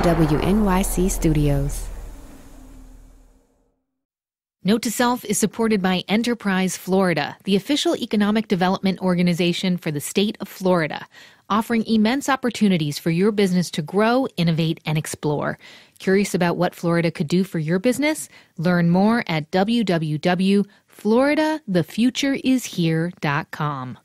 WNYC Studios. Note to Self is supported by Enterprise Florida, the official economic development organization for the state of Florida, offering immense opportunities for your business to grow, innovate, and explore. Curious about what Florida could do for your business? Learn more at www.floridathefutureishere.com.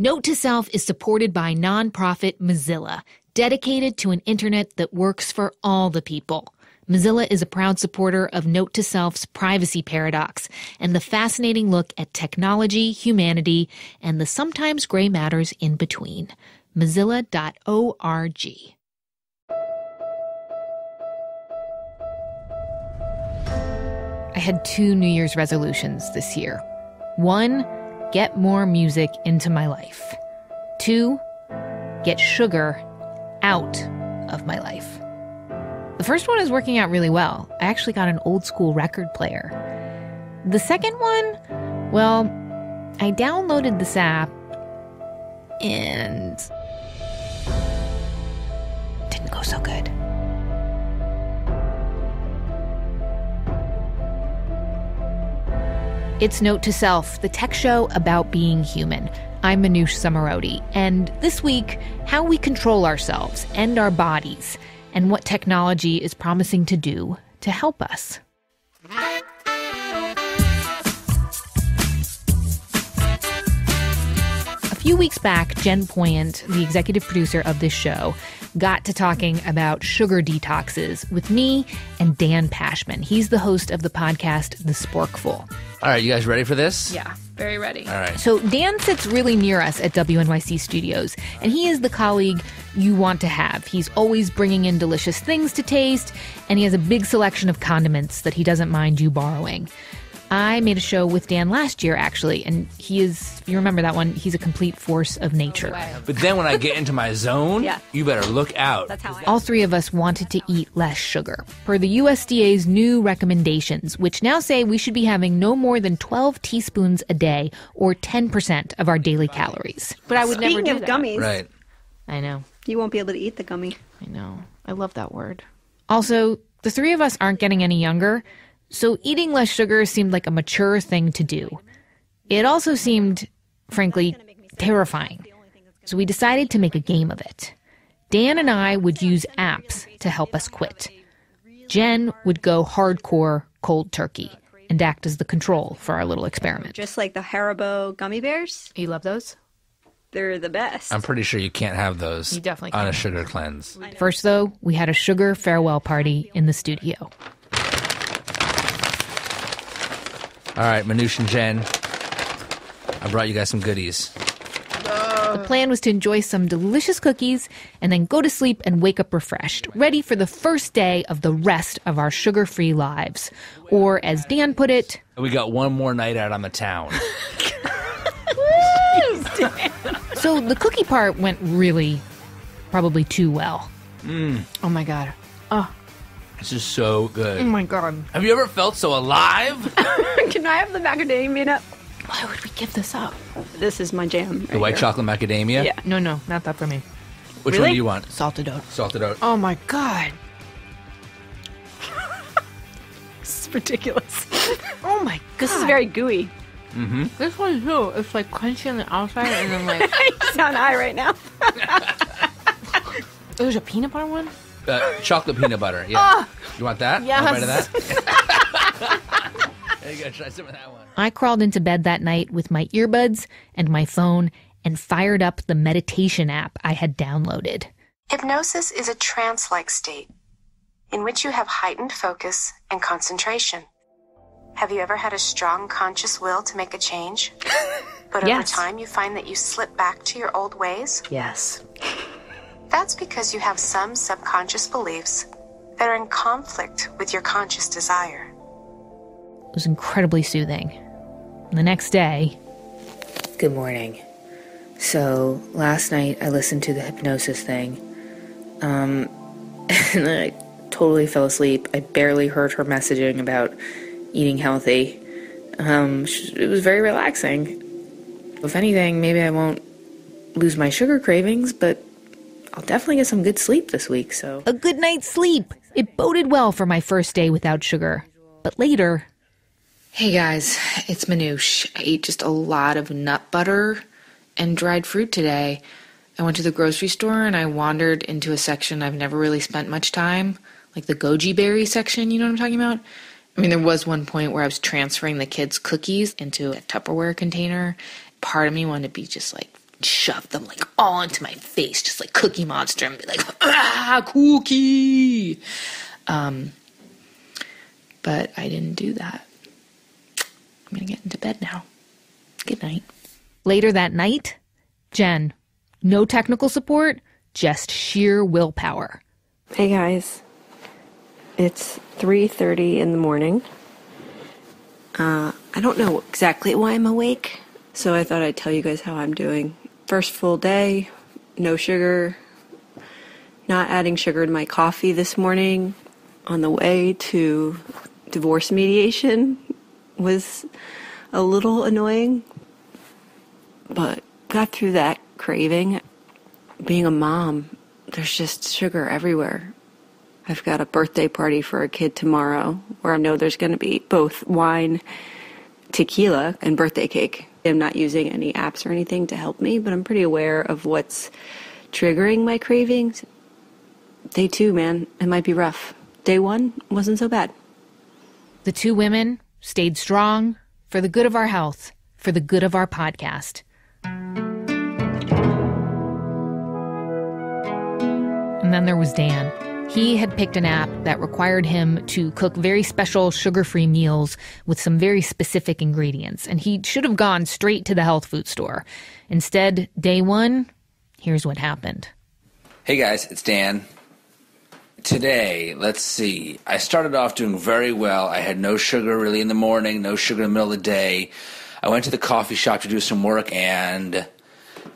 Note to Self is supported by nonprofit Mozilla, dedicated to an internet that works for all the people. Mozilla is a proud supporter of Note to Self's privacy paradox and the fascinating look at technology, humanity, and the sometimes gray matters in between. Mozilla.org. I had 2 New Year's resolutions this year. 1, get more music into my life. 2, get sugar out of my life. The first one is working out really well. I actually got an old school record player. The second one, well, I downloaded this app and it didn't go so good. It's Note to Self, the tech show about being human. I'm Manoush Zomorodi, and this week, how we control ourselves and our bodies, and what technology is promising to do to help us. A few weeks back, Jen Poyant, the executive producer of this show, got to talking about sugar detoxes with me and Dan Pashman. He's the host of the podcast, The Sporkful. All right, you guys ready for this? Yeah, very ready. All right. So Dan sits really near us at WNYC Studios, and he is the colleague you want to have. He's always bringing in delicious things to taste, and he has a big selection of condiments that he doesn't mind you borrowing. I made a show with Dan last year, actually, and he is, if you remember that one, he's a complete force of nature. But then when I get into my zone, you better look out. That's how I All 3 of us wanted to eat less sugar, per the USDA's new recommendations, which now say we should be having no more than 12 teaspoons a day, or 10% of our daily calories. But I would never do Speaking that. of gummies, Right. I know. you won't be able to eat the gummy. I know. I love that word. Also, the 3 of us aren't getting any younger, so eating less sugar seemed like a mature thing to do. It also seemed, frankly, terrifying. So we decided to make a game of it. Dan and I would use apps to help us quit. Jen would go hardcore cold turkey and act as the control for our little experiment. Just like the Haribo gummy bears, You love those? they're the best. I'm pretty sure you can't have those You definitely on a can't. sugar cleanse. First, though, we had a sugar farewell party in the studio. All right, Manoush and Jen, I brought you guys some goodies. The plan was to enjoy some delicious cookies and then go to sleep and wake up refreshed, ready for the first day of the rest of our sugar-free lives. Or, as Dan put it, We got one more night out on the town. so the cookie part went really, probably too well. Oh my God. This is so good. Oh my God. Have you ever felt so alive? Can I have the macadamia nut? Why would we give this up? This is my jam. The white chocolate macadamia? Yeah. No, not that for me. Which Really? one do you want? Salted oat. Salted oat. Oh my God. This is ridiculous. Oh my God. This is very gooey. This one too. It's like crunchy on the outside and then like... You sound high right now. There's a peanut butter one? Chocolate peanut butter, yeah. You want that? Yes. Want a bite of that? You gotta try some of that one. I crawled into bed that night with my earbuds and my phone and fired up the meditation app I had downloaded. Hypnosis is a trance-like state in which you have heightened focus and concentration. Have you ever had a strong conscious will to make a change? But over Yes. time you find that you slip back to your old ways? Yes. That's because you have some subconscious beliefs that are in conflict with your conscious desire. It was incredibly soothing. And the next day... Good morning. So, last night I listened to the hypnosis thing. And I totally fell asleep. I barely heard her messaging about eating healthy. It was very relaxing. If anything, maybe I won't lose my sugar cravings, but I'll definitely get some good sleep this week, so. A good night's sleep. It boded well for my first day without sugar. But later... Hey guys, it's Manoush. I ate just a lot of nut butter and dried fruit today. I went to the grocery store and I wandered into a section I've never really spent much time, like the goji berry section, you know what I'm talking about? I mean, there was one point where I was transferring the kids' cookies into a Tupperware container. Part of me wanted to be just like, shove them like all into my face, just like Cookie Monster, and be like, ah, cookie! But I didn't do that. I'm gonna get into bed now. Good night. Later that night, Jen. No technical support, just sheer willpower. Hey guys, it's 3:30 in the morning. I don't know exactly why I'm awake, so I thought I'd tell you guys how I'm doing. First full day, no sugar, not adding sugar to my coffee this morning. On the way to divorce mediation was a little annoying, but got through that craving. Being a mom, there's just sugar everywhere. I've got a birthday party for a kid tomorrow where I know there's going to be both wine, tequila, and birthday cake. I'm not using any apps or anything to help me, but I'm pretty aware of what's triggering my cravings. Day 2, man, it might be rough. Day 1 wasn't so bad. The two women stayed strong for the good of our health, for the good of our podcast. And then there was Dan. He had picked an app that required him to cook very special sugar-free meals with some very specific ingredients, and he should have gone straight to the health food store. Instead, day 1, here's what happened. Hey guys, it's Dan. Today, let's see. I started off doing very well. I had no sugar really in the morning, no sugar in the middle of the day. I went to the coffee shop to do some work, and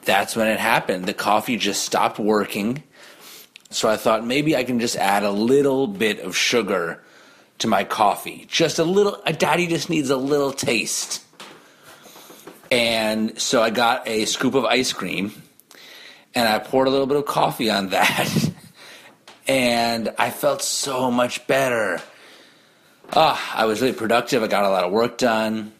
that's when it happened. The coffee just stopped working. So I thought maybe I can just add a little bit of sugar to my coffee. Just a little. Daddy just needs a little taste. And so I got a scoop of ice cream, and I poured a little bit of coffee on that. And I felt so much better. I was really productive. I got a lot of work done.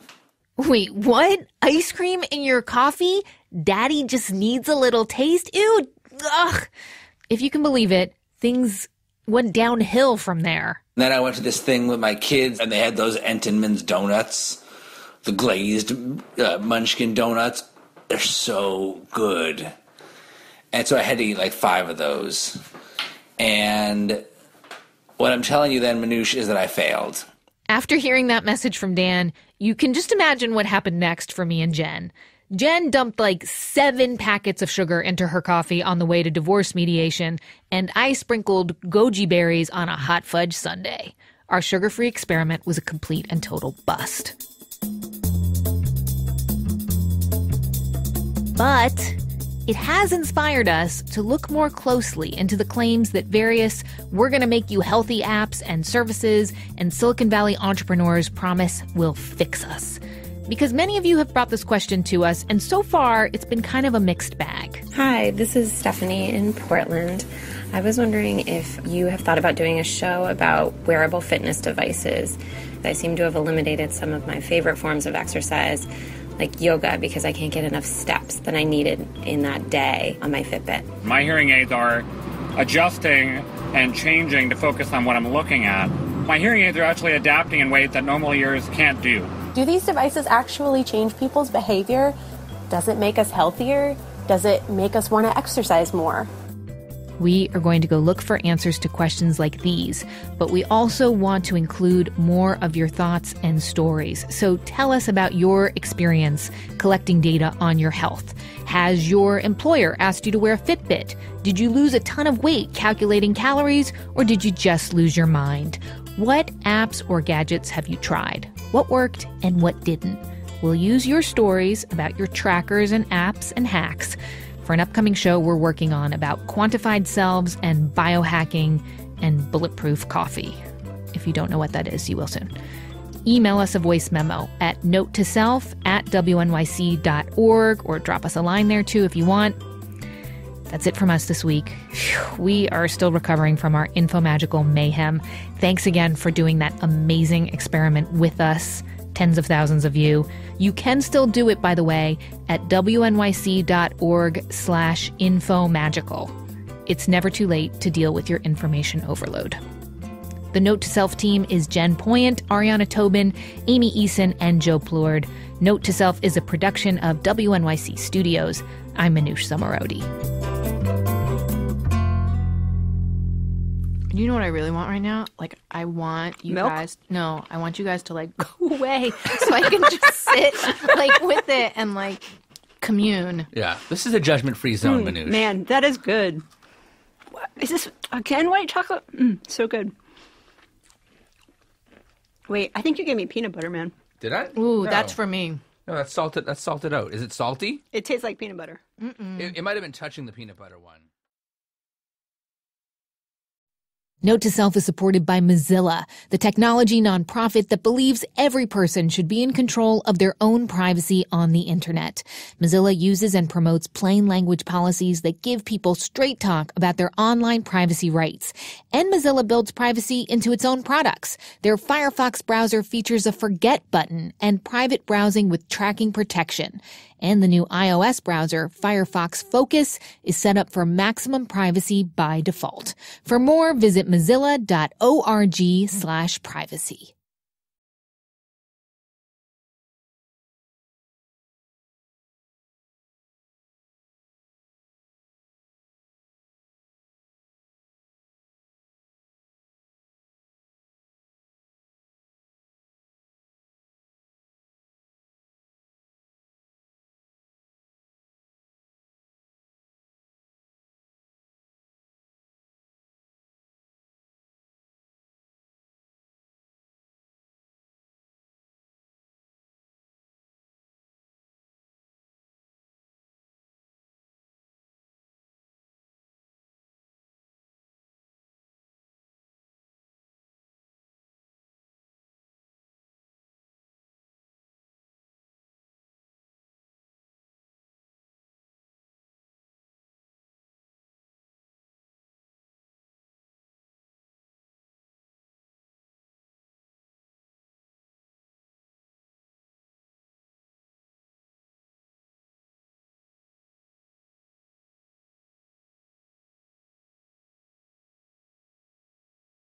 Wait, what? Ice cream in your coffee? Daddy just needs a little taste? Ew. Ugh. If you can believe it, things went downhill from there. Then I went to this thing with my kids, and they had those Entenmann's donuts, the glazed munchkin donuts. They're so good. And so I had to eat like 5 of those. And what I'm telling you then, Manoush, is that I failed. After hearing that message from Dan, you can just imagine what happened next for me and Jen. Jen dumped like 7 packets of sugar into her coffee on the way to divorce mediation, and I sprinkled goji berries on a hot fudge sundae. Our sugar-free experiment was a complete and total bust. But it has inspired us to look more closely into the claims that various we're going to make you healthy apps and services and Silicon Valley entrepreneurs promise will fix us. Because many of you have brought this question to us, and so far it's been kind of a mixed bag. Hi, this is Stephanie in Portland. I was wondering if you have thought about doing a show about wearable fitness devices. I seem to have eliminated some of my favorite forms of exercise, like yoga, because I can't get enough steps that I needed in that day on my Fitbit. My hearing aids are adjusting and changing to focus on what I'm looking at. My hearing aids are actually adapting in ways that normal ears can't do. Do these devices actually change people's behavior? Does it make us healthier? Does it make us want to exercise more? We are going to go look for answers to questions like these, but we also want to include more of your thoughts and stories. So tell us about your experience collecting data on your health. Has your employer asked you to wear a Fitbit? Did you lose a ton of weight calculating calories, or did you just lose your mind? What apps or gadgets have you tried? What worked and what didn't? We'll use your stories about your trackers and apps and hacks for an upcoming show we're working on about quantified selves and biohacking and bulletproof coffee. If you don't know what that is, you will soon. Email us a voice memo at note-to-self@wnyc.org, or drop us a line there too if you want. That's it from us this week. Phew, we are still recovering from our infomagical mayhem. Thanks again for doing that amazing experiment with us. Tens of thousands of you. You can still do it, by the way, at wnyc.org/infomagical. It's never too late to deal with your information overload. The Note to Self team is Jen Poyant, Ariana Tobin, Amy Eason, and Joe Plord. Note to Self is a production of WNYC Studios. I'm Manoush Zomorodi. You know what I really want right now? Like, I want you guys... No, I want you guys to, like, go away so I can just sit, like, with it and, like, commune. Yeah, this is a judgment-free zone, Manoush. Man, that is good. What, is this, again, white chocolate? So good. Wait, I think you gave me peanut butter, man. Did I? Ooh, No. that's for me. No, that's salted out. Is it salty? It tastes like peanut butter. It might have been touching the peanut butter one. Note to Self is supported by Mozilla, the technology nonprofit that believes every person should be in control of their own privacy on the internet. Mozilla uses and promotes plain language policies that give people straight talk about their online privacy rights. And Mozilla builds privacy into its own products. Their Firefox browser features a forget button and private browsing with tracking protection. And the new iOS browser, Firefox Focus, is set up for maximum privacy by default. For more, visit mozilla.org/privacy.